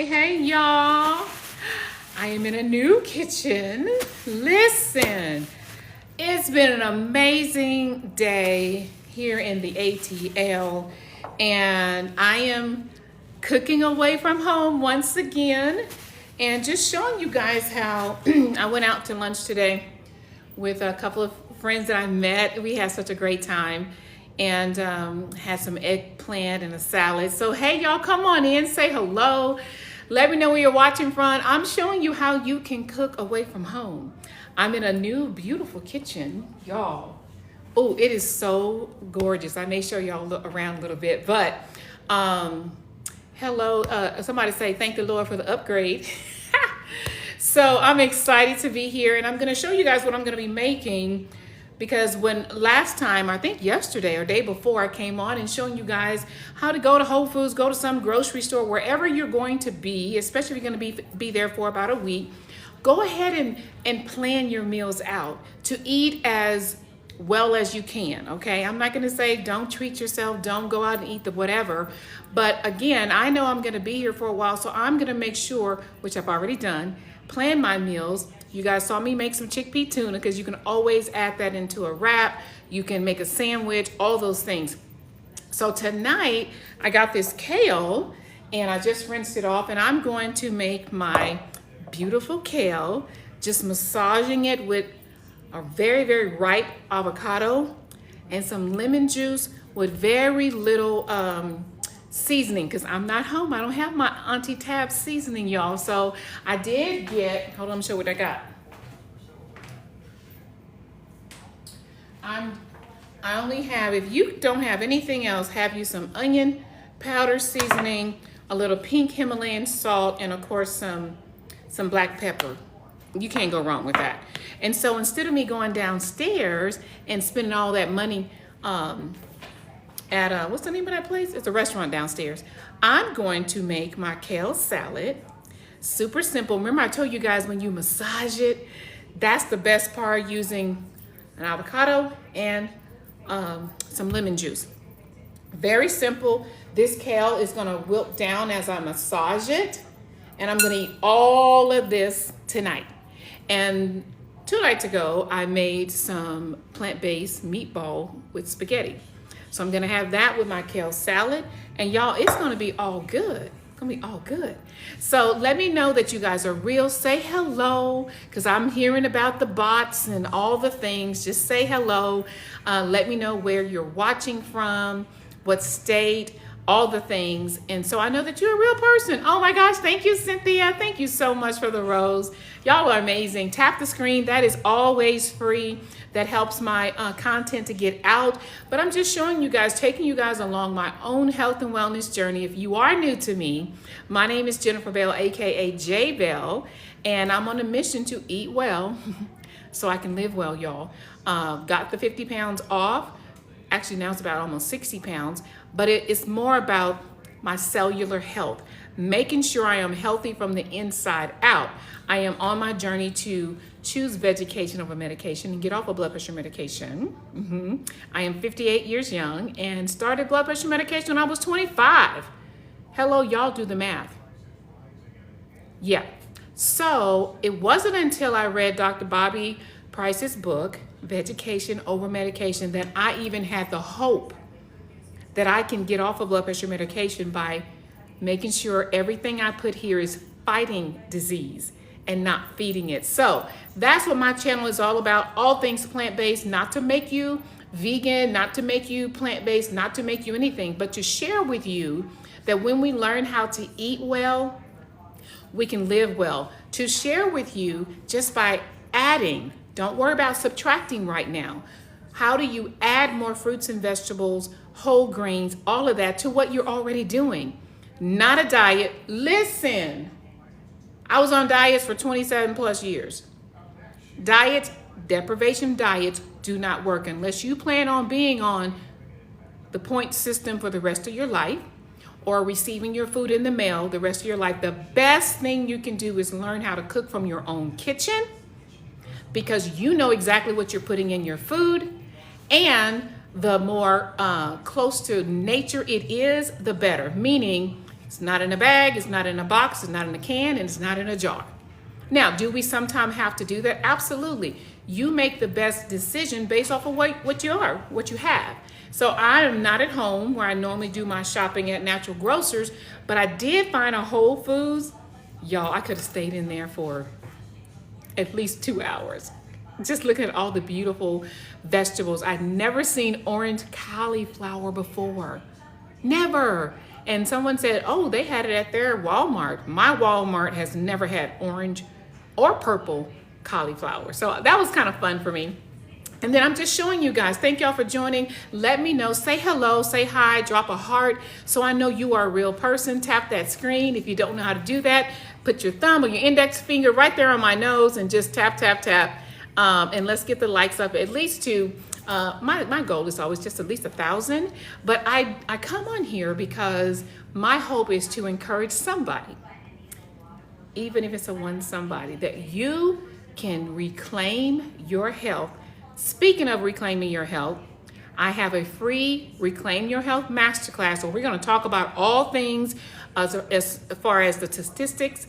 Hey, y'all. I am in a new kitchen. Listen, it's been an amazing day here in the ATL, and I am cooking away from home once again and just showing you guys how I went out to lunch today with a couple of friends that I met. We had such a great time and had some eggplant and a salad. So hey, y'all, come on in, say hello. Let me know where you're watching from. I'm showing you how you can cook away from home. I'm in a new beautiful kitchen, y'all. Oh, it is so gorgeous. I may show y'all look around a little bit, but hello, somebody say thank the Lord for the upgrade. So I'm excited to be here, and I'm gonna show you guys what I'm gonna be making, because when last time, I think yesterday or day before, I came on and showing you guys how to go to Whole Foods, go to some grocery store, wherever you're going to be, especially if you're gonna be there for about a week, go ahead and plan your meals out to eat as well as you can, okay? I'm not gonna say don't treat yourself, don't go out and eat the whatever, but again, I know I'm gonna be here for a while, so I'm gonna make sure, which I've already done, plan my meals. You guys saw me make some chickpea tuna, because you can always add that into a wrap. You can make a sandwich, all those things. So tonight, I got this kale, and I just rinsed it off, and I'm going to make my beautiful kale, just massaging it with a very, very ripe avocado and some lemon juice with very little seasoning, because I'm not home. I don't have my Auntie Tab seasoning, y'all. So I did get, hold on, let me show you what I got. I only have, if you don't have anything else, have you some onion powder seasoning, a little pink Himalayan salt, and of course some black pepper. You can't go wrong with that. And so instead of me going downstairs and spending all that money at what's the name of that place? It's a restaurant downstairs. I'm going to make my kale salad. Super simple. Remember I told you guys when you massage it, that's the best part, using an avocado and some lemon juice. Very simple. This kale is gonna wilt down as I massage it, and I'm gonna eat all of this tonight. And 2 nights ago, I made some plant-based meatball with spaghetti. So I'm gonna have that with my kale salad, and y'all, it's gonna be all good. It's gonna be all good. So let me know that you guys are real. Say hello, because I'm hearing about the bots and all the things. Just say hello. Let me know where you're watching from, what state, all the things. And so I know that you're a real person. Oh my gosh, thank you, Cynthia. Thank you so much for the rose. Y'all are amazing. Tap the screen. That is always free. That helps my content to get out. But I'm just showing you guys, taking you guys along my own health and wellness journey. If you are new to me, my name is Jennifer Bell, AKA J Bell, and I'm on a mission to eat well so I can live well, y'all. Got the 50 pounds off. Actually, now it's about almost 60 pounds, but it's more about my cellular health, making sure I am healthy from the inside out. I am on my journey to choose vegetation over medication and get off of blood pressure medication. I am 58 years young and started blood pressure medication when I was 25. Hello, y'all, do the math. Yeah, so it wasn't until I read Dr. Bobby Price's book, Vegetation Over Medication, that I even had the hope that I can get off of blood pressure medication by making sure everything I put here is fighting disease and not feeding it. So that's what my channel is all about. All things plant-based, not to make you vegan, not to make you plant-based, not to make you anything, but to share with you that when we learn how to eat well, we can live well. To share with you just by adding, don't worry about subtracting right now. How do you add more fruits and vegetables, whole grains, all of that to what you're already doing? Not a diet. Listen, I was on diets for 27 plus years. Diets, deprivation diets do not work unless you plan on being on the point system for the rest of your life, or receiving your food in the mail the rest of your life. The best thing you can do is learn how to cook from your own kitchen, because you know exactly what you're putting in your food, and the more close to nature it is, the better. Meaning, It's not in a bag, it's not in a box, it's not in a can, and it's not in a jar. Now, do we sometimes have to do that? Absolutely. You make the best decision based off of what you have. So I am not at home where I normally do my shopping at natural grocers, but I did find a Whole Foods. Y'all, I could have stayed in there for at least 2 hours. Just looking at all the beautiful vegetables. I'd never seen orange cauliflower before. Never. And someone said, oh, they had it at their Walmart. My Walmart has never had orange or purple cauliflower. So that was kind of fun for me. And then I'm just showing you guys. Thank y'all for joining. Let me know. Say hello, say hi, drop a heart so I know you are a real person. Tap that screen. If you don't know how to do that, put your thumb or your index finger right there on my nose and just tap, tap, tap. And let's get the likes up at least to, my goal is always just at least 1,000. But I come on here because my hope is to encourage somebody, even if it's a one somebody, that you can reclaim your health. Speaking of reclaiming your health, I have a free Reclaim Your Health masterclass where we're going to talk about all things as far as the statistics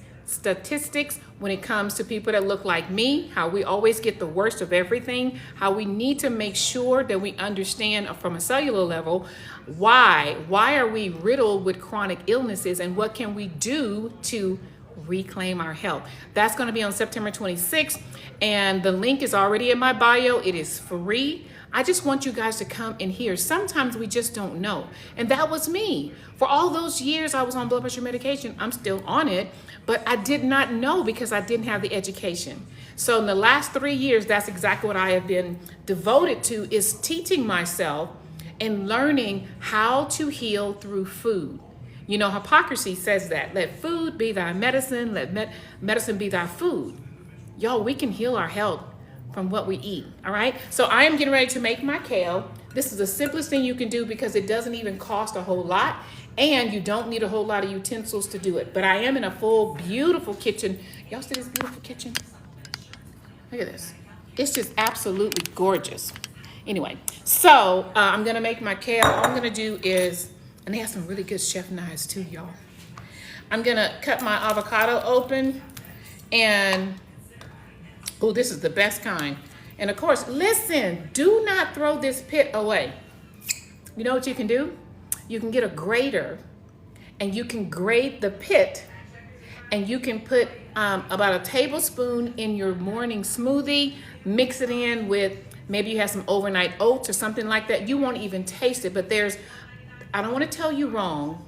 when it comes to people that look like me, how we always get the worst of everything, how we need to make sure that we understand from a cellular level why are we riddled with chronic illnesses and what can we do to reclaim our health. That's going to be on September 26th, and the link is already in my bio. It is free. I just want you guys to come and hear. Sometimes we just don't know, and that was me. For all those years I was on blood pressure medication. I'm still on it, but I did not know because I didn't have the education. So in the last 3 years, that's exactly what I have been devoted to, is teaching myself and learning how to heal through food. You know, Hippocrates says that, let food be thy medicine, let medicine be thy food. Y'all, we can heal our health from what we eat, all right? So I am getting ready to make my kale. This is the simplest thing you can do because it doesn't even cost a whole lot, and you don't need a whole lot of utensils to do it. But I am in a full, beautiful kitchen. Y'all see this beautiful kitchen? Look at this. It's just absolutely gorgeous. Anyway, so I'm gonna make my kale. All I'm gonna do is, and they have some really good chef knives too, y'all. I'm gonna cut my avocado open, and oh, this is the best kind. And of course, listen, do not throw this pit away. You know what you can do? You can get a grater and you can grate the pit, and you can put about a tablespoon in your morning smoothie, mix it in with, maybe you have some overnight oats or something like that. You won't even taste it, but I don't want to tell you wrong.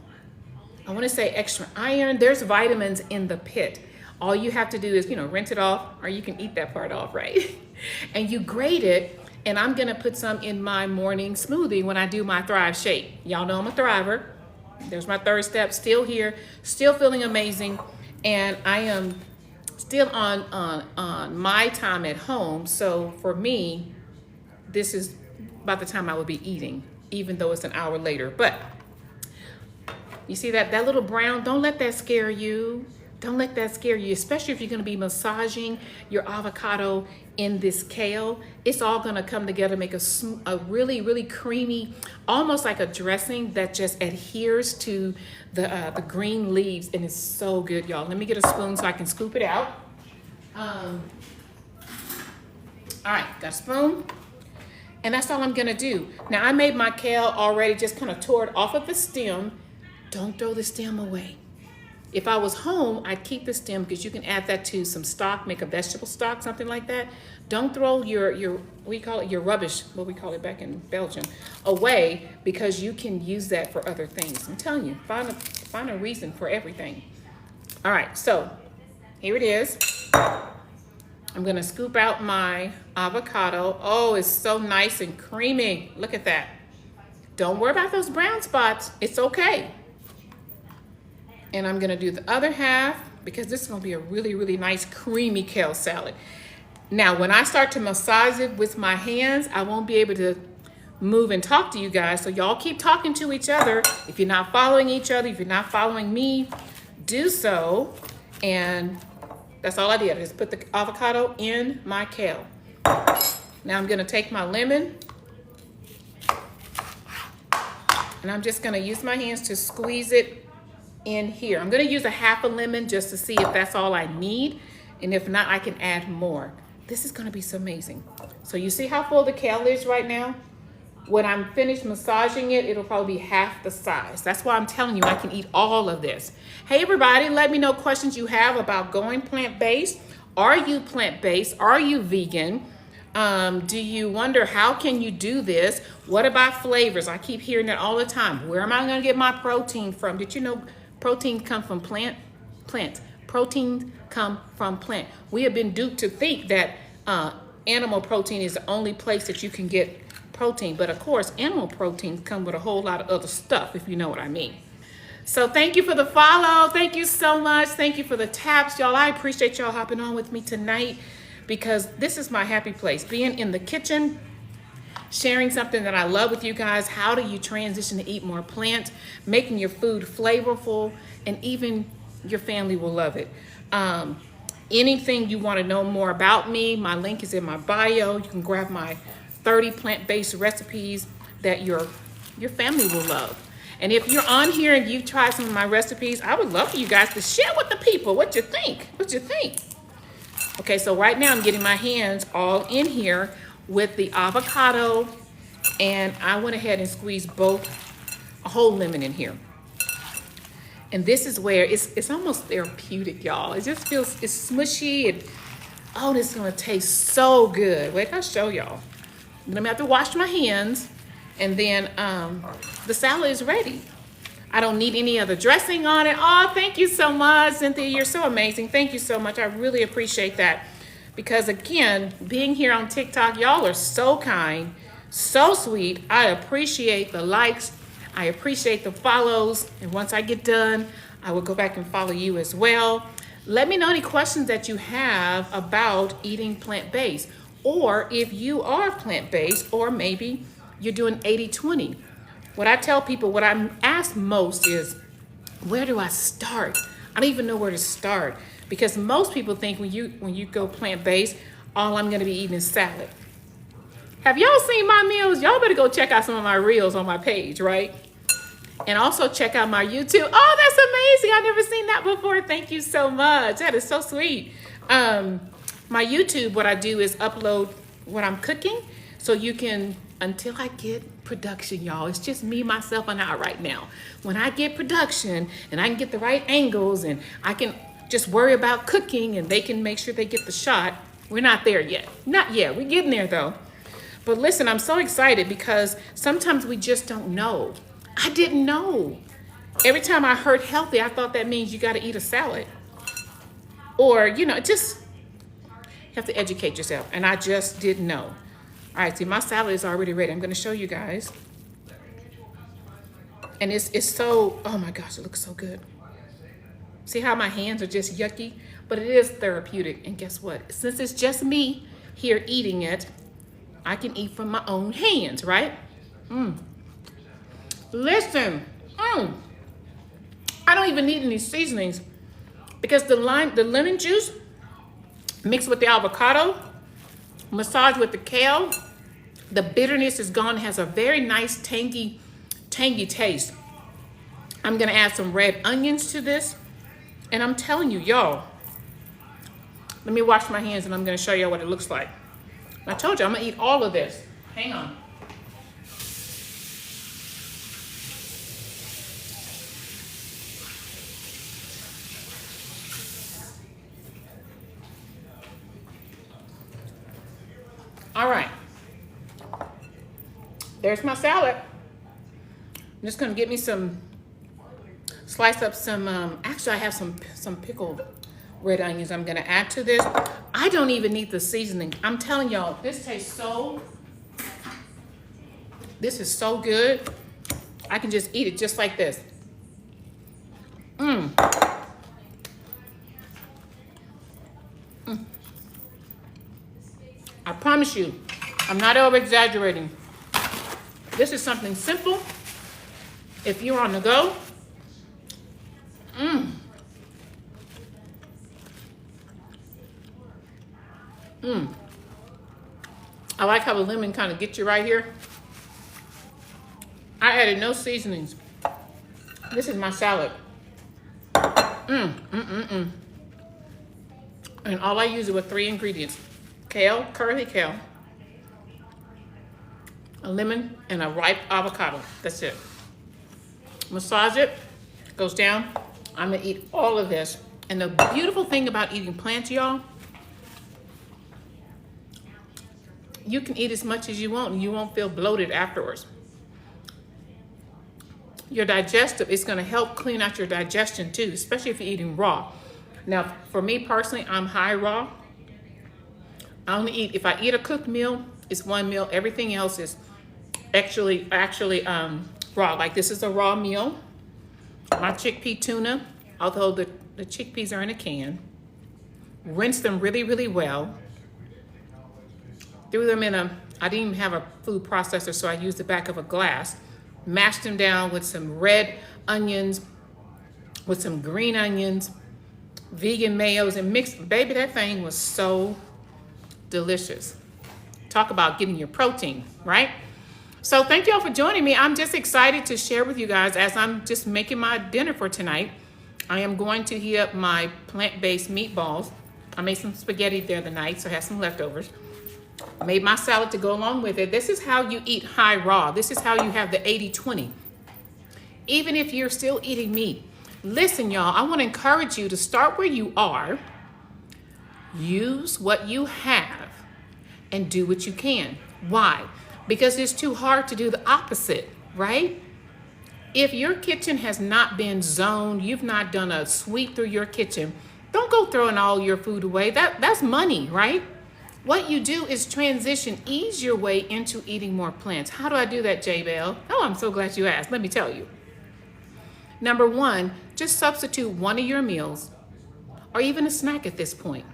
I want to say extra iron. There's vitamins in the pit. All you have to do is, rinse it off, or you can eat that part off, right? And you grate it, and I'm going to put some in my morning smoothie when I do my Thrive Shake. Y'all know I'm a thriver. There's my third step, still here, still feeling amazing. And I am still on my time at home. So for me, this is about the time I would be eating, even though it's an hour later. But you see that little brown, don't let that scare you. Don't let that scare you, especially if you're gonna be massaging your avocado in this kale. It's all gonna come together, make a really, really creamy, almost like a dressing that just adheres to the green leaves, and it's so good, y'all. Let me get a spoon so I can scoop it out. All right, got a spoon. And that's all I'm gonna do. Now I made my kale already, just kind of tore it off of the stem. Don't throw the stem away. If I was home, I'd keep the stem because you can add that to some stock, make a vegetable stock, something like that. Don't throw your what do you call it, your rubbish, what we call it back in Belgium, away, because you can use that for other things. I'm telling you, find a reason for everything. All right, so here it is. I'm gonna scoop out my avocado. Oh, it's so nice and creamy. Look at that. Don't worry about those brown spots. It's okay. And I'm gonna do the other half because this is gonna be a really, really nice creamy kale salad. Now, when I start to massage it with my hands, I won't be able to move and talk to you guys. So y'all keep talking to each other. If you're not following each other, if you're not following me, do so. And that's all I did, is put the avocado in my kale. Now I'm gonna take my lemon, and I'm just gonna use my hands to squeeze it in here. I'm gonna use a half a lemon just to see if that's all I need. And if not, I can add more. This is gonna be so amazing. So you see how full the kale is right now? When I'm finished massaging it, it'll probably be half the size. That's why I'm telling you I can eat all of this. Hey everybody, let me know questions you have about going plant-based. Are you plant-based? Are you vegan? Do you wonder how can you do this? What about flavors? I keep hearing that all the time. Where am I gonna get my protein from? Did you know protein come from plants? Protein come from plant. We have been duped to think that animal protein is the only place that you can get protein, but of course animal proteins come with a whole lot of other stuff, if you know what I mean. So thank you for the follow. Thank you so much. Thank you for the taps, y'all. I appreciate y'all hopping on with me tonight because this is my happy place, being in the kitchen, sharing something that I love with you guys. How do you transition to eat more plant, making your food flavorful, and even your family will love it. Anything you want to know more about me, my link is in my bio. You can grab my 30 plant-based recipes that your family will love. And if you're on here and you've tried some of my recipes, I would love for you guys to share with the people what you think. Okay, so right now I'm getting my hands all in here with the avocado, and I went ahead and squeezed a whole lemon in here. And this is where it's almost therapeutic, y'all. It just feels, it's smushy, and oh, this is gonna taste so good. Wait, I'll show y'all. I'm gonna have to wash my hands, and then the salad is ready. I don't need any other dressing on it. Oh, thank you so much, Cynthia. You're so amazing. Thank you so much. I really appreciate that. Because again, being here on TikTok, y'all are so kind, so sweet. I appreciate the likes. I appreciate the follows. And once I get done, I will go back and follow you as well. Let me know any questions that you have about eating plant-based. Or if you are plant-based, or maybe you're doing 80-20. What I tell people, what I'm asked most is, where do I start? I don't even know where to start. Because most people think when you go plant-based, all I'm gonna be eating is salad. Have y'all seen my meals? Y'all better go check out some of my reels on my page, right? And also check out my YouTube. Oh, that's amazing. I've never seen that before. Thank you so much. That is so sweet. My YouTube, what I do is upload what I'm cooking so you can, until I get production, y'all. It's just me, myself, and I right now. When I get production and I can get the right angles and I can just worry about cooking and they can make sure they get the shot. We're not there yet. Not yet. We're getting there though. But listen, I'm so excited because sometimes we just don't know. I didn't know. Every time I heard healthy, I thought that means you got to eat a salad. Or, you know, just you have to educate yourself. And I just didn't know. All right, see, my salad is already ready. I'm going to show you guys. And it's so, oh my gosh, it looks so good. See how my hands are just yucky? But it is therapeutic. And guess what? Since it's just me here eating it, I can eat from my own hands, right? Listen, I don't even need any seasonings because the lemon juice mixed with the avocado, massaged with the kale, the bitterness is gone. It has a very nice tangy taste. I'm gonna add some red onions to this. And I'm telling you, y'all, let me wash my hands and I'm gonna show y'all what it looks like. I told you I'm gonna eat all of this. Hang on. All right. There's my salad. I'm just gonna get me slice up some, actually I have some pickled red onions I'm gonna add to this. I don't even need the seasoning. I'm telling y'all, this is so good. I can just eat it just like this. I promise you, I'm not over exaggerating. This is something simple. If you're on the go, I like how the lemon kind of gets you right here. I added no seasonings. This is my salad. And all I use it with 3 ingredients: kale, curly kale, a lemon, and a ripe avocado. That's it. Massage it, goes down. I'm gonna eat all of this. And the beautiful thing about eating plants, y'all, you can eat as much as you want and you won't feel bloated afterwards. Your digestive is gonna help clean out your digestion too, especially if you're eating raw. Now, for me personally, I'm high raw. I only eat, if I eat a cooked meal, it's 1 meal. Everything else is actually raw. Like this is a raw meal. My chickpea tuna, although the chickpeas are in a can, rinse them really, really well. Threw them in I didn't even have a food processor, so I used the back of a glass. Mashed them down with some red onions, with some green onions, vegan mayos, and mixed. Baby, that thing was so delicious. Talk about getting your protein, right? So thank y'all for joining me. I'm just excited to share with you guys as I'm just making my dinner for tonight. I am going to heat up my plant-based meatballs. I made some spaghetti the other night, so I have some leftovers. I made my salad to go along with it. This is how you eat high raw. This is how you have the 80-20. Even if you're still eating meat. Listen, y'all, I want to encourage you to start where you are, use what you have, and do what you can. Why? Because it's too hard to do the opposite, right? If your kitchen has not been zoned, you've not done a sweep through your kitchen, don't go throwing all your food away. That's money, right? What you do is transition, ease your way into eating more plants. How do I do that, J-Bell? Oh, I'm so glad you asked. Let me tell you. Number 1, just substitute one of your meals or even a snack at this point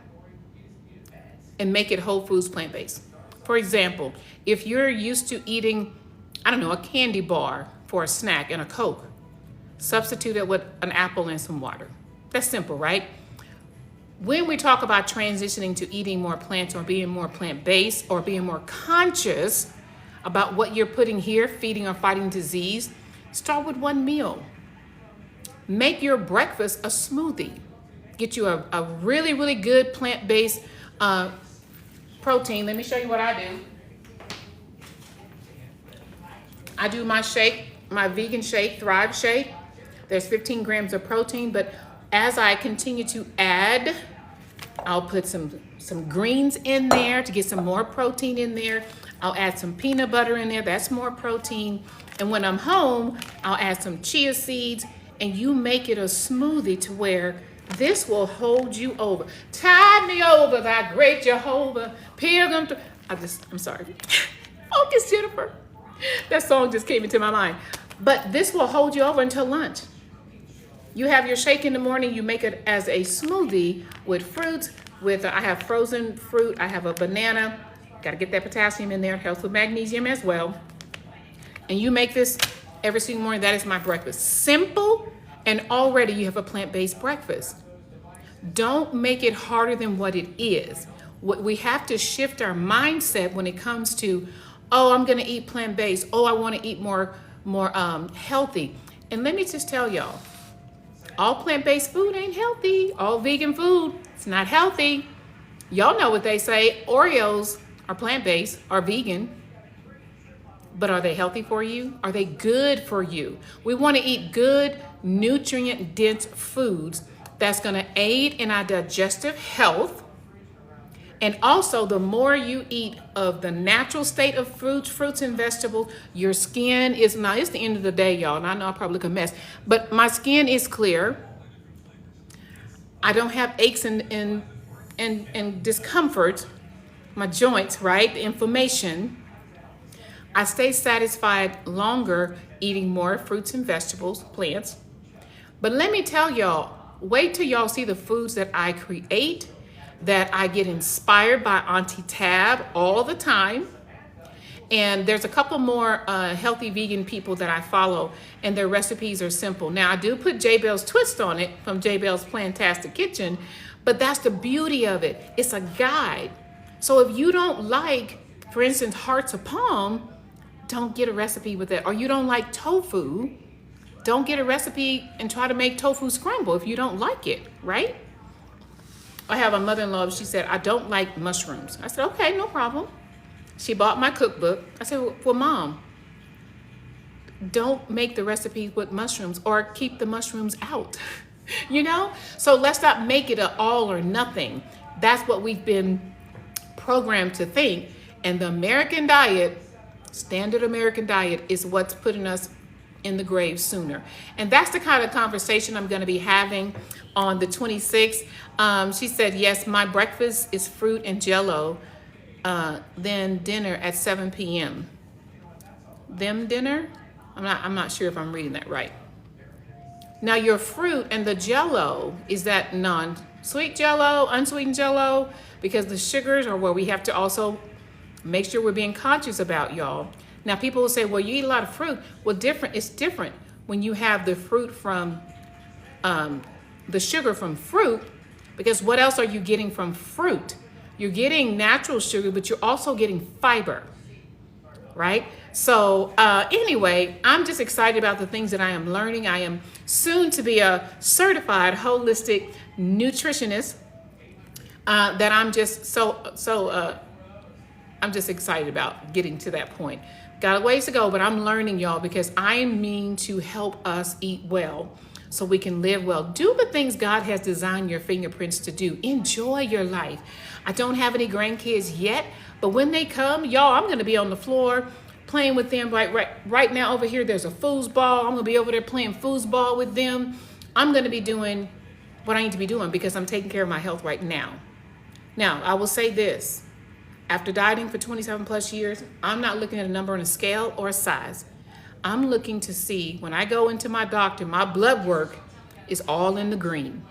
and make it whole foods plant-based. For example, if you're used to eating, I don't know, a candy bar for a snack and a Coke, substitute it with an apple and some water. That's simple, right? When we talk about transitioning to eating more plants or being more plant-based or being more conscious about what you're putting here, feeding or fighting disease, start with 1 meal. Make your breakfast a smoothie. Get you a really, really good plant-based protein. Let me show you what I do. I do my shake, my vegan shake, Thrive Shake. There's 15 grams of protein, but as I continue to add, I'll put some greens in there to get some more protein in there. I'll add some peanut butter in there, that's more protein. And when I'm home, I'll add some chia seeds, and you make it a smoothie to where this will hold you over. Tide me over, thy great Jehovah, pilgrim. I'm sorry. Focus, Jennifer. That song just came into my mind. But this will hold you over until lunch. You have your shake in the morning, you make it as a smoothie with fruits, I have frozen fruit, I have a banana, gotta get that potassium in there, it helps with magnesium as well. And you make this every single morning. That is my breakfast. Simple, and already you have a plant-based breakfast. Don't make it harder than what it is. We have to shift our mindset when it comes to, oh, I'm gonna eat plant-based, oh, I wanna eat more healthy. And let me just tell y'all, all plant-based food ain't healthy. All vegan food, it's not healthy. Y'all know what they say, Oreos are plant-based, are vegan, but are they healthy for you? Are they good for you? We wanna eat good, nutrient-dense foods that's gonna aid in our digestive health. And also, the more you eat of the natural state of fruits and vegetables, your skin is, now it's the end of the day, y'all, and I know I probably look a mess, but my skin is clear. I don't have aches and discomfort, my joints, right? The inflammation. I stay satisfied longer eating more fruits and vegetables, plants. But let me tell y'all, wait till y'all see the foods that I create, that I get inspired by Auntie Tab all the time. And there's a couple more healthy vegan people that I follow, and their recipes are simple. Now, I do put J-Bell's twist on it from J-Bell's Plantastic Kitchen, but that's the beauty of it. It's a guide. So if you don't like, for instance, hearts of palm, don't get a recipe with it. Or you don't like tofu, Don't get a recipe and try to make tofu scramble if you don't like it, right? I have a mother-in-law, she said, I don't like mushrooms. I said, okay, no problem. She bought my cookbook. I said, well, Mom, don't make the recipe with mushrooms or keep the mushrooms out, you know? So let's not make it an all or nothing. That's what we've been programmed to think. And the American diet, standard American diet, is what's putting us in the grave sooner. And that's the kind of conversation I'm going to be having on the 26th. She said, yes, my breakfast is fruit and jello, then dinner at 7 p.m. Them dinner? I'm not sure if I'm reading that right. Now your fruit and the jello, is that non-sweet jello, unsweetened jello? Because the sugars are what we have to also make sure we're being conscious about, y'all. Now people will say, well, you eat a lot of fruit. Well, it's different when you have the fruit from, the sugar from fruit, because what else are you getting from fruit? You're getting natural sugar, but you're also getting fiber, right? So anyway, I'm just excited about the things that I am learning. I am soon to be a certified holistic nutritionist that I'm just I'm just excited about getting to that point. Got a ways to go, but I'm learning, y'all, because I mean to help us eat well so we can live well. Do the things God has designed your fingerprints to do. Enjoy your life. I don't have any grandkids yet, but when they come, y'all, I'm going to be on the floor playing with them. Right now over here, there's a foosball. I'm going to be over there playing foosball with them. I'm going to be doing what I need to be doing because I'm taking care of my health right now. Now, I will say this. After dieting for 27 plus years, I'm not looking at a number on a scale or a size. I'm looking to see, when I go into my doctor, my blood work is all in the green.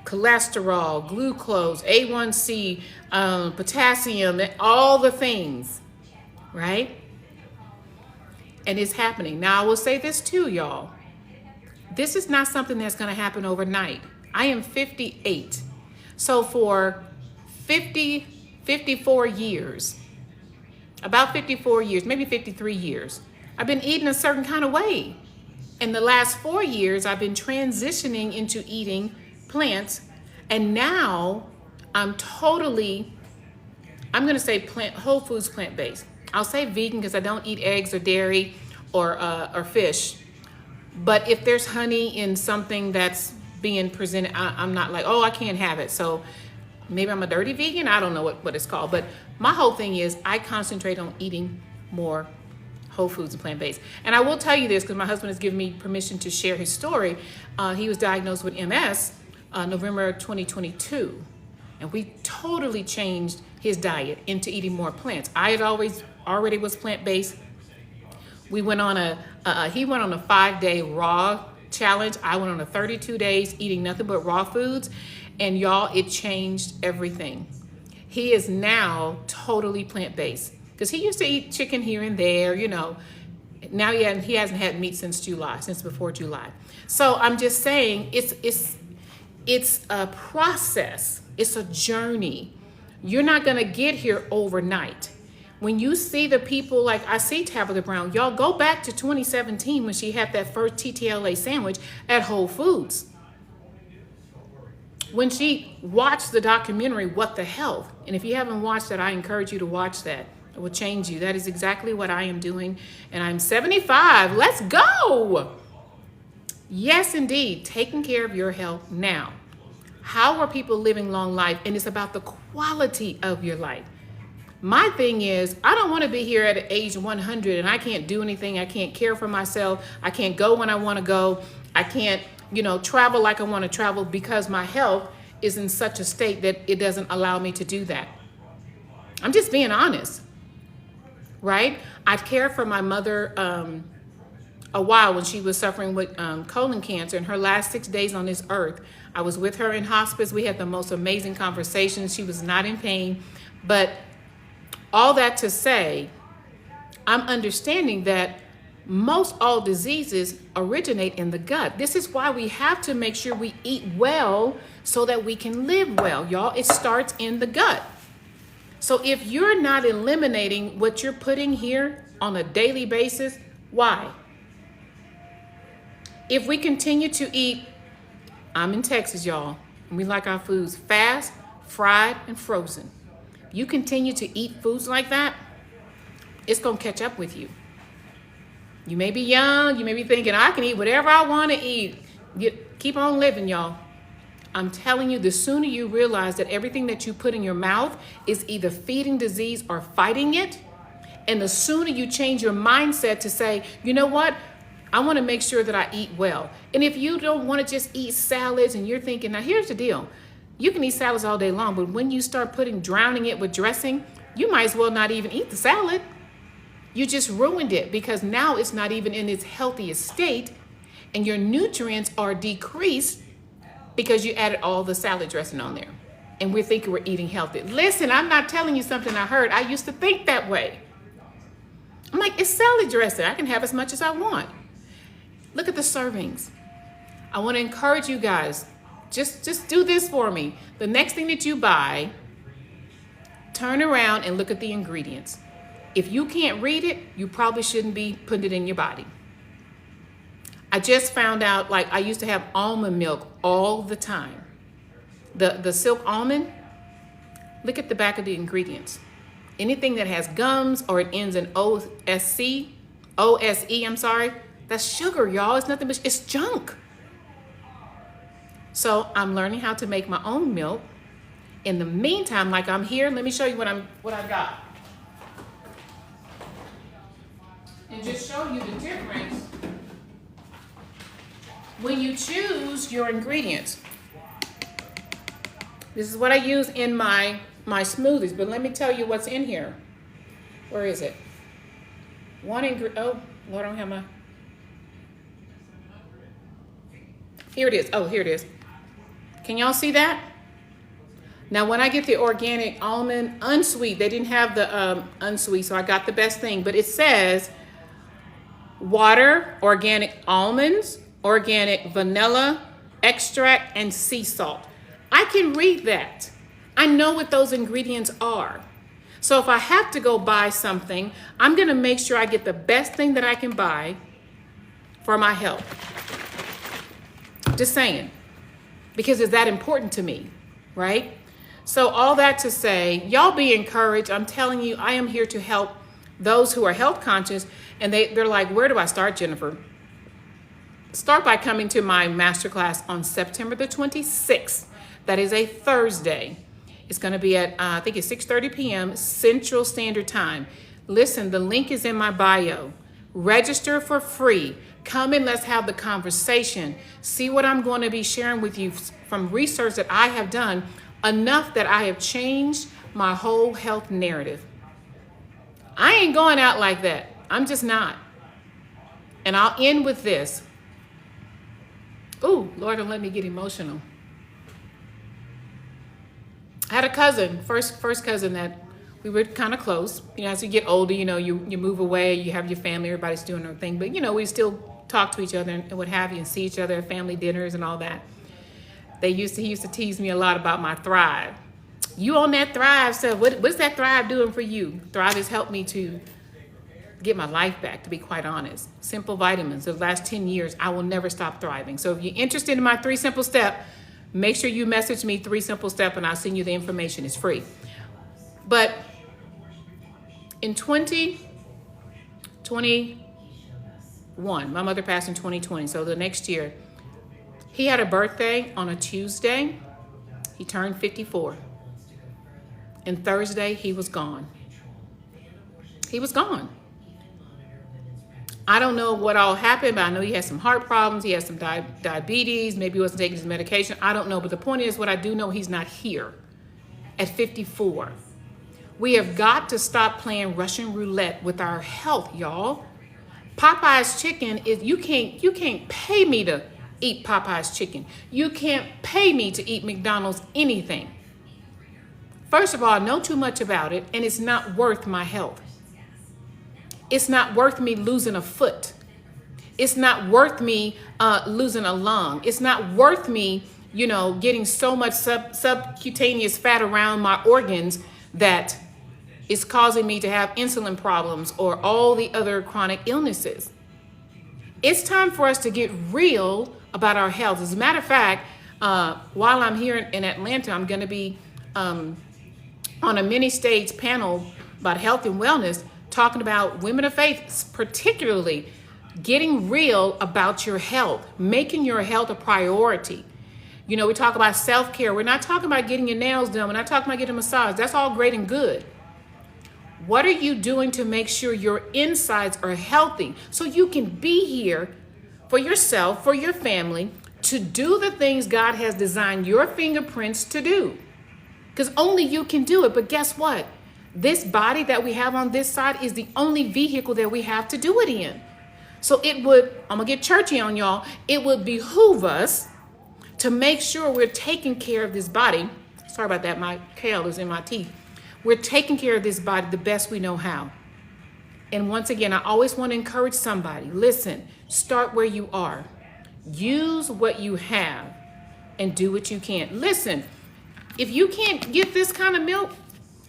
Cholesterol, glucose, A1C, potassium, all the things, right? And it's happening. Now, I will say this too, y'all. This is not something that's going to happen overnight. I am 58. So for 54 years, about 54 years, maybe 53 years, I've been eating a certain kind of way. In the last 4 years, I've been transitioning into eating plants. And now I'm going to say whole foods, plant-based. I'll say vegan because I don't eat eggs or dairy or fish. But if there's honey in something that's being presented, I'm not like, oh, I can't have it. So maybe I'm a dirty vegan. I don't know what it's called. But my whole thing is I concentrate on eating more whole foods and plant-based. And I will tell you this because my husband has given me permission to share his story. He was diagnosed with MS November 2022. And we totally changed his diet into eating more plants. I had already was plant-based. We went on he went on a 5-day raw challenge. I went on a 32 days eating nothing but raw foods. And y'all, it changed everything. He is now totally plant-based because he used to eat chicken here and there, you know. Now he hasn't had meat since before July. So I'm just saying it's a process. It's a journey. You're not going to get here overnight. When you see the people, like I see Tabitha Brown, y'all go back to 2017 when she had that first TTLA sandwich at Whole Foods. When she watched the documentary, What the Health, and if you haven't watched that, I encourage you to watch that. It will change you. That is exactly what I am doing. And I'm 75. Let's go. Yes, indeed. Taking care of your health now. How are people living long life? And it's about the quality of your life. My thing is, I don't want to be here at age 100 and I can't do anything. I can't care for myself. I can't go when I want to go. I can't, travel like I want to travel because my health is in such a state that it doesn't allow me to do that. I'm just being honest, right? I've cared for my mother a while when she was suffering with colon cancer. In her last 6 days on this earth, I was with her in hospice. We had the most amazing conversations. She was not in pain, but all that to say, I'm understanding that most all diseases originate in the gut. This is why we have to make sure we eat well so that we can live well, y'all. It starts in the gut. So if you're not eliminating what you're putting here on a daily basis, why? If we continue to eat, I'm in Texas, y'all, and we like our foods fast, fried, and frozen. You continue to eat foods like that, it's going to catch up with you. You may be young, you may be thinking, I can eat whatever I want to eat. Keep on living, y'all. I'm telling you, the sooner you realize that everything that you put in your mouth is either feeding disease or fighting it, and the sooner you change your mindset to say, you know what, I want to make sure that I eat well. And if you don't want to just eat salads and you're thinking, now here's the deal. You can eat salads all day long, but when you start drowning it with dressing, you might as well not even eat the salad. You just ruined it because now it's not even in its healthiest state and your nutrients are decreased because you added all the salad dressing on there. And we're thinking we're eating healthy. Listen, I'm not telling you something I heard. I used to think that way. I'm like, it's salad dressing. I can have as much as I want. Look at the servings. I want to encourage you guys, just do this for me. The next thing that you buy, turn around and look at the ingredients. If you can't read it, you probably shouldn't be putting it in your body. I just found out, like, I used to have almond milk all the time. The silk almond, look at the back of the ingredients. Anything that has gums or it ends in OSE, that's sugar, y'all. It's nothing but, it's junk. So I'm learning how to make my own milk. In the meantime, like I'm here, let me show you what I got. And just show you the difference when you choose your ingredients. This is what I use in my smoothies, but let me tell you what's in here. Where is it? Oh, Lord, I don't have my... Here it is. Oh, here it is. Can y'all see that? Now, when I get the organic almond unsweet, they didn't have the unsweet, so I got the best thing. But it says water, organic almonds, organic vanilla extract, and sea salt. I can read that. I know what those ingredients are. So if I have to go buy something, I'm going to make sure I get the best thing that I can buy for my health. Just saying, because it's that important to me, right? So all that to say, y'all be encouraged. I'm telling you, I am here to help those who are health conscious, and they're like, where do I start, Jennifer? Start by coming to my masterclass on September the 26th. That is a Thursday. It's going to be at, I think it's 6:30 p.m. Central Standard Time. Listen, the link is in my bio. Register for free. Come and let's have the conversation. See what I'm going to be sharing with you from research that I have done, enough that I have changed my whole health narrative. I ain't going out like that. I'm just not. And I'll end with this. Ooh, Lord, don't let me get emotional. I had a cousin, first cousin that we were kind of close. You know, as you get older, you know, you move away, you have your family, everybody's doing their thing. But, you know, we still talk to each other and what have you and see each other at family dinners and all that. He used to tease me a lot about my Thrive. You on that Thrive stuff. What's that Thrive doing for you? Thrive has helped me to get my life back, to be quite honest. Simple vitamins. The last 10 years, I will never stop thriving. So if you're interested in my 3 simple step, make sure you message me 3 simple step and I'll send you the information. It's free. But in 2021, my mother passed in 2020. So the next year, he had a birthday on a Tuesday. He turned 54. And Thursday, he was gone. He was gone. I don't know what all happened, but I know he had some heart problems. He had some diabetes. Maybe he wasn't taking his medication. I don't know. But the point is, what I do know, he's not here at 54. We have got to stop playing Russian roulette with our health, y'all. Popeye's chicken is, you can't pay me to eat Popeye's chicken. You can't pay me to eat McDonald's anything. First of all, I know too much about it, and it's not worth my health. It's not worth me losing a foot. It's not worth me losing a lung. It's not worth me, getting so much subcutaneous fat around my organs that is causing me to have insulin problems or all the other chronic illnesses. It's time for us to get real about our health. As a matter of fact, while I'm here in Atlanta, I'm going to be on a mini stage panel about health and wellness, talking about women of faith, particularly getting real about your health, making your health a priority. You know, we talk about self-care. We're not talking about getting your nails done. We're not talking about getting a massage. That's all great and good. What are you doing to make sure your insides are healthy so you can be here for yourself, for your family, to do the things God has designed your fingerprints to do? Because only you can do it. But guess what? This body that we have on this side is the only vehicle that we have to do it in. So it would, I'm going to get churchy on y'all, it would behoove us to make sure we're taking care of this body. Sorry about that, my kale is in my teeth. We're taking care of this body the best we know how. And once again, I always want to encourage somebody, listen, start where you are. Use what you have and do what you can. Listen, if you can't get this kind of milk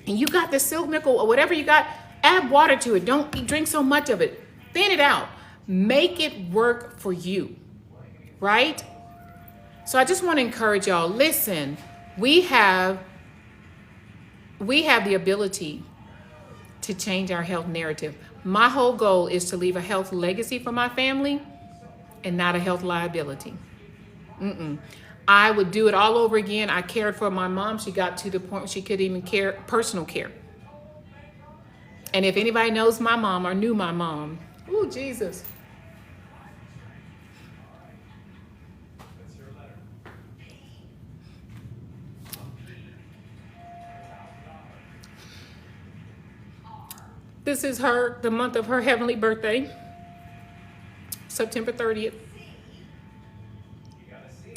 and you got the silk milk or whatever you got, add water to it. Don't drink so much of it. Thin it out. Make it work for you, right? So I just want to encourage y'all, listen, we have the ability to change our health narrative. My whole goal is to leave a health legacy for my family and not a health liability. I would do it all over again. I cared for my mom. She got to the point she could even care personal care. And if anybody knows my mom or knew my mom, ooh, Jesus. This is the month of her heavenly birthday, September 30th.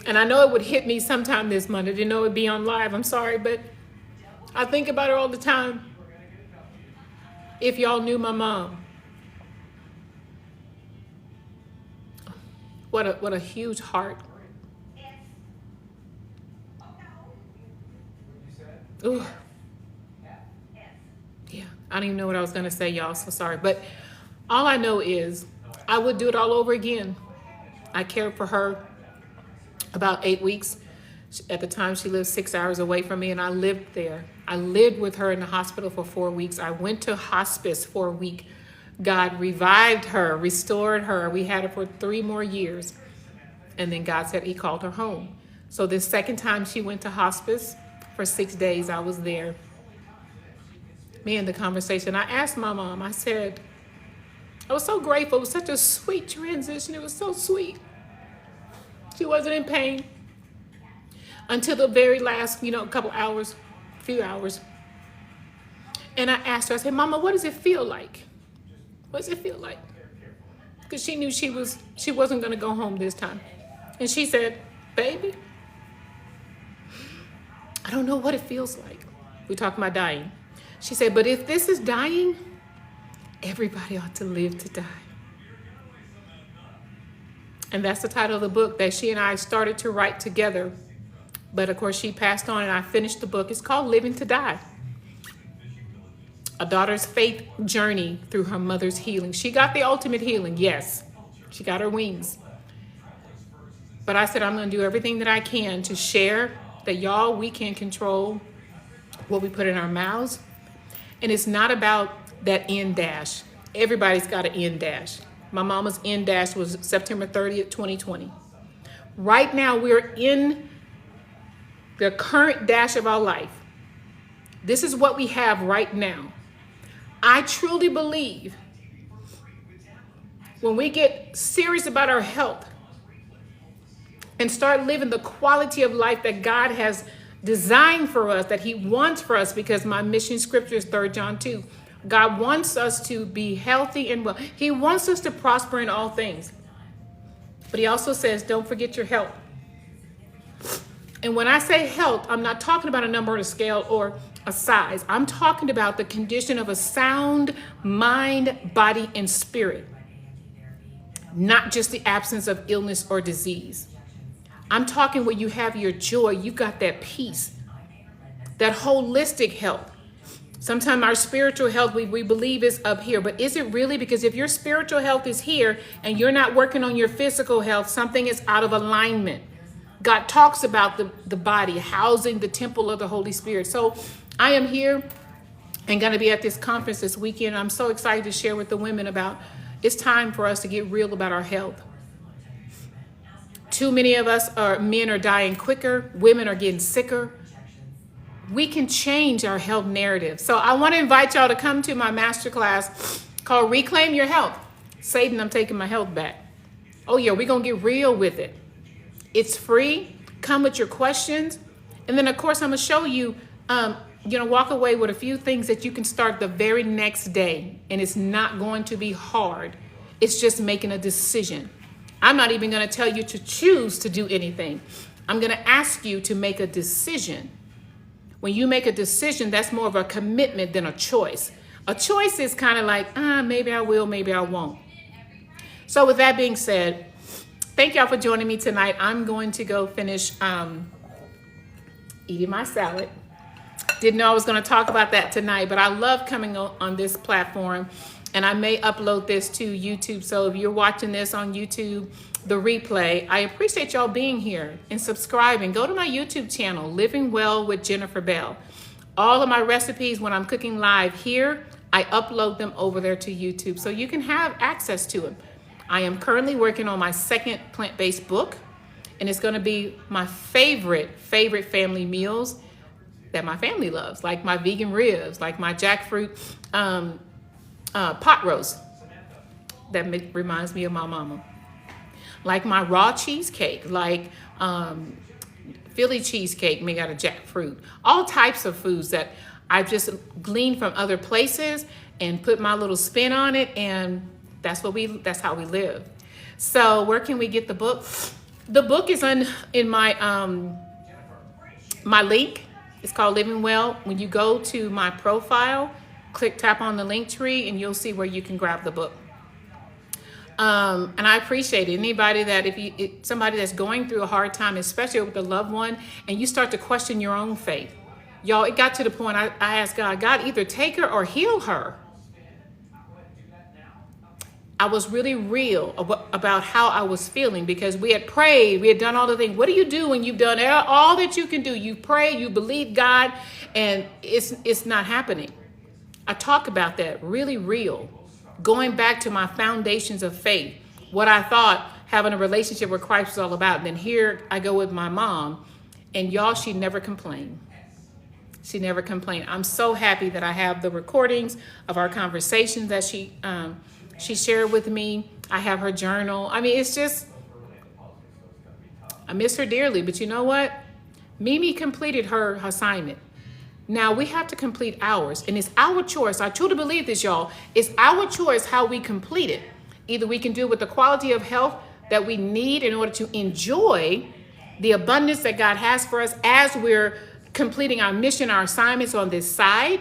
And I know it would hit me sometime this month. I didn't know it would be on live. I'm sorry, but I think about her all the time. If y'all knew my mom. What a huge heart. Ooh. Yeah, I don't even know what I was going to say, y'all, so sorry. But all I know is I would do it all over again. I cared for her about 8 weeks. At the time, she lived 6 hours away from me, and I lived there. I lived with her in the hospital for 4 weeks. I went to hospice for a week. God revived her, restored her. We had her for 3 more years. And then God said he called her home. So this second time she went to hospice for 6 days, I was there. Me and the conversation, I asked my mom, I said, I was so grateful. It was such a sweet transition. It was so sweet. She wasn't in pain until the very last, few hours. And I asked her, I said, Mama, what does it feel like? What does it feel like? Because she knew she wasn't going to go home this time. And she said, baby, I don't know what it feels like. We're talking about dying. She said, but if this is dying, everybody ought to live to die. And that's the title of the book that she and I started to write together. But of course, she passed on and I finished the book. It's called Living to Die. A daughter's faith journey through her mother's healing. She got the ultimate healing, yes. She got her wings. But I said, I'm going to do everything that I can to share that, y'all, we can control what we put in our mouths. And it's not about that end dash. Everybody's got an end dash. My mama's end dash was September 30th, 2020. Right now, we're in the current dash of our life. This is what we have right now. I truly believe when we get serious about our health and start living the quality of life that God has designed for us, that he wants for us, because my mission scripture is 3 John 2. God wants us to be healthy and well. He wants us to prosper in all things. But he also says, don't forget your health. And when I say health, I'm not talking about a number on a scale or a size. I'm talking about the condition of a sound mind, body, and spirit. Not just the absence of illness or disease. I'm talking where you have your joy, you got that peace, that holistic health. Sometimes our spiritual health we believe is up here, but is it really? Because if your spiritual health is here and you're not working on your physical health, something is out of alignment. God talks about the body housing the temple of the Holy Spirit. So I am here and going to be at this conference this weekend. I'm so excited to share with the women about it's time for us to get real about our health. Too many of us men are dying quicker. Women are getting sicker. We can change our health narrative. So I want to invite y'all to come to my masterclass called Reclaim Your Health. Satan, I'm taking my health back. Oh yeah, we're going to get real with it. It's free. Come with your questions. And then of course I'm going to show you, walk away with a few things that you can start the very next day. And it's not going to be hard. It's just making a decision. I'm not even going to tell you to choose to do anything. I'm going to ask you to make a decision. When you make a decision, that's more of a commitment than a choice. A choice is kind of like, maybe I will, maybe I won't. So with that being said, thank y'all for joining me tonight. I'm going to go finish eating my salad. Didn't know I was going to talk about that tonight, but I love coming on this platform, and I may upload this to YouTube. So if you're watching this on YouTube, the replay, I appreciate y'all being here and subscribing. Go to my YouTube channel, Living Well with Jennifer Bell. All of my recipes, when I'm cooking live here, I upload them over there to YouTube so you can have access to them. I am currently working on my second plant-based book, and it's going to be my favorite family meals that my family loves, like my vegan ribs, like my jackfruit pot roast that reminds me of my mama, like my raw cheesecake, like Philly cheesecake made out of jackfruit, all types of foods that I've just gleaned from other places and put my little spin on it, and that's how we live. So where can we get the book? The book is in my my link. It's called Living Well. When you go to my profile, tap on the link tree and you'll see where you can grab the book. And I appreciate it. Anybody that somebody that's going through a hard time, especially with a loved one, and you start to question your own faith. Y'all, it got to the point I asked God, either take her or heal her. I was really real about how I was feeling because we had prayed, we had done all the things. What do you do when you've done all that you can do? You pray, you believe God, and it's not happening. I talk about that really real. Going back to my foundations of faith, what I thought having a relationship with Christ was all about. And then here I go with my mom, and y'all, she never complained. She never complained. I'm so happy that I have the recordings of our conversations that she shared with me. I have her journal. I mean, it's just, I miss her dearly, but you know what? Mimi completed her assignment. Now we have to complete ours, and it's our choice. I truly believe this, y'all. It's our choice how we complete it. Either we can do it with the quality of health that we need in order to enjoy the abundance that God has for us as we're completing our mission, our assignments on this side.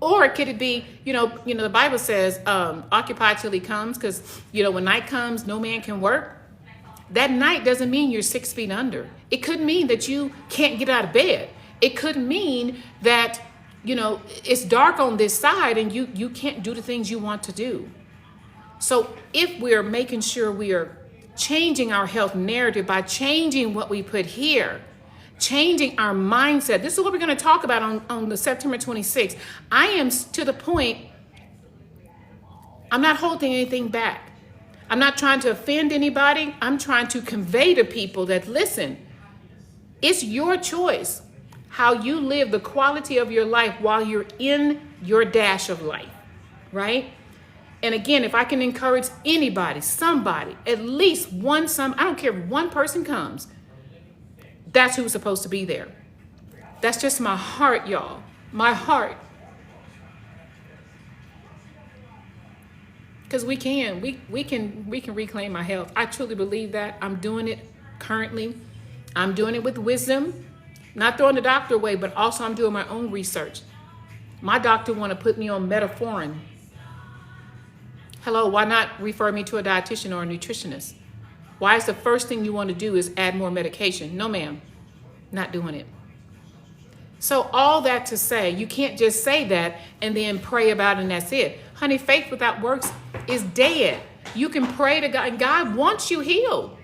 Or could it be, the Bible says, occupy till he comes, because, when night comes, no man can work. That night doesn't mean you're 6 feet under. It could mean that you can't get out of bed. It could mean that, it's dark on this side and you can't do the things you want to do. So if we're making sure we are changing our health narrative by changing what we put here, changing our mindset. This is what we're going to talk about on the September 26th. I am to the point, I'm not holding anything back. I'm not trying to offend anybody. I'm trying to convey to people that, listen, it's your choice how you live the quality of your life while you're in your dash of life, right? And again, if I can encourage anybody, somebody, at least I don't care if one person comes, that's who's supposed to be there. That's just my heart, y'all. My heart. Because we can reclaim our health. I truly believe that. I'm doing it currently. I'm doing it with wisdom. Not throwing the doctor away, but also I'm doing my own research. My doctor want to put me on metformin. Hello, why not refer me to a dietitian or a nutritionist? Why is the first thing you want to do is add more medication? No, ma'am, not doing it. So all that to say, you can't just say that and then pray about it and that's it. Honey, faith without works is dead. You can pray to God, and God wants you healed,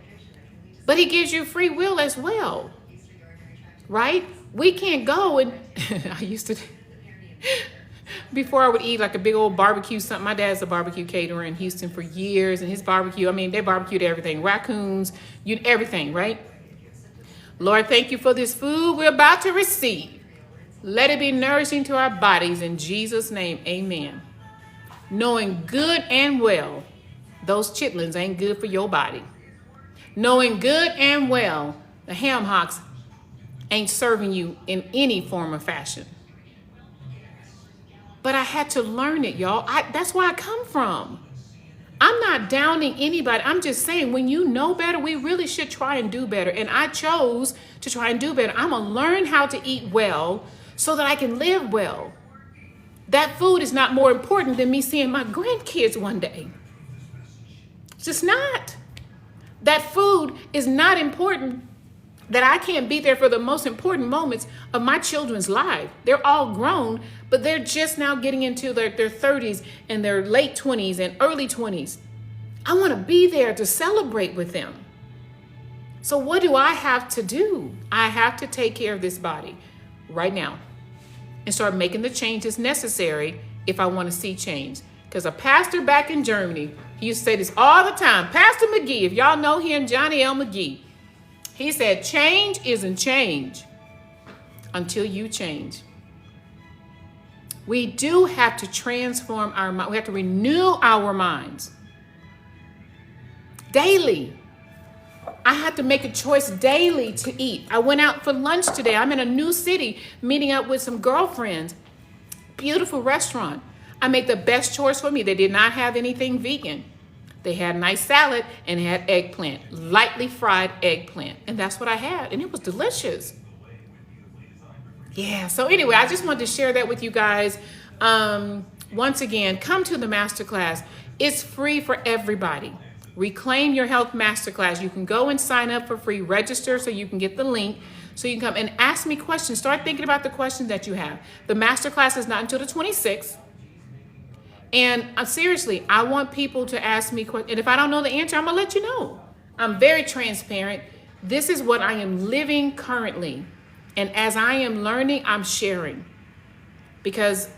but he gives you free will as well, right? We can't go and, I used to, before I would eat like a big old barbecue, something. My dad's a barbecue caterer in Houston for years, and his barbecue, I mean, they barbecued everything, raccoons, everything, right? Lord, thank you for this food we're about to receive. Let it be nourishing to our bodies in Jesus' name, amen. Knowing good and well, those chitlins ain't good for your body. Knowing good and well, the ham hocks ain't serving you in any form or fashion. But I had to learn it, y'all. That's where I come from. I'm not downing anybody. I'm just saying, when you know better, we really should try and do better. And I chose to try and do better. I'm going to learn how to eat well so that I can live well. That food is not more important than me seeing my grandkids one day. It's just not. That food is not important, that I can't be there for the most important moments of my children's life. They're all grown, but they're just now getting into their 30s and their late 20s and early 20s. I want to be there to celebrate with them. So what do I have to do? I have to take care of this body right now and start making the changes necessary if I want to see change. Because a pastor back in Germany, he used to say this all the time, Pastor McGee, if y'all know him, Johnny L. McGee, he said, change isn't change until you change. We do have to transform our mind. We have to renew our minds daily. I had to make a choice daily to eat. I went out for lunch today. I'm in a new city meeting up with some girlfriends. Beautiful restaurant. I made the best choice for me. They did not have anything vegan. They had a nice salad and had eggplant, lightly fried eggplant. And that's what I had. And it was delicious. Yeah. So anyway, I just wanted to share that with you guys. Once again, come to the masterclass. It's free for everybody. Reclaim Your Health Masterclass. You can go and sign up for free. Register so you can get the link. So you can come and ask me questions. Start thinking about the questions that you have. The masterclass is not until the 26th. And seriously, I want people to ask me questions. And if I don't know the answer, I'm going to let you know. I'm very transparent. This is what I am living currently. And as I am learning, I'm sharing. Because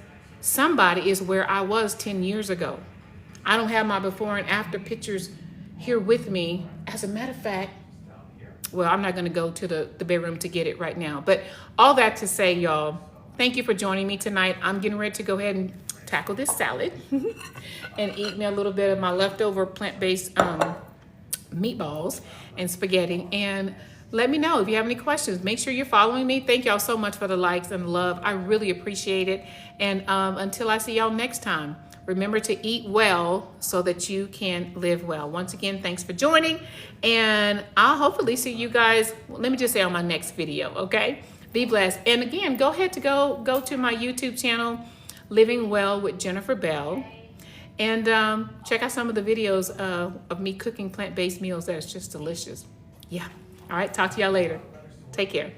somebody is where I was 10 years ago. I don't have my before and after pictures here with me. As a matter of fact, well, I'm not going to go to the bedroom to get it right now. But all that to say, y'all, thank you for joining me tonight. I'm getting ready to go ahead and tackle this salad and eat me a little bit of my leftover plant-based meatballs and spaghetti. And let me know if you have any questions. Make sure you're following me. Thank y'all so much for the likes and love. I really appreciate it. And until I see y'all next time, remember to eat well so that you can live well. Once again, thanks for joining. And I'll hopefully see you guys, let me just say, on my next video, okay? Be blessed. And again, go ahead to go to my YouTube channel, Living Well with Jennifer Bell, and check out some of the videos of me cooking plant-based meals that's just delicious. Yeah. All right. Talk to y'all later. Take care.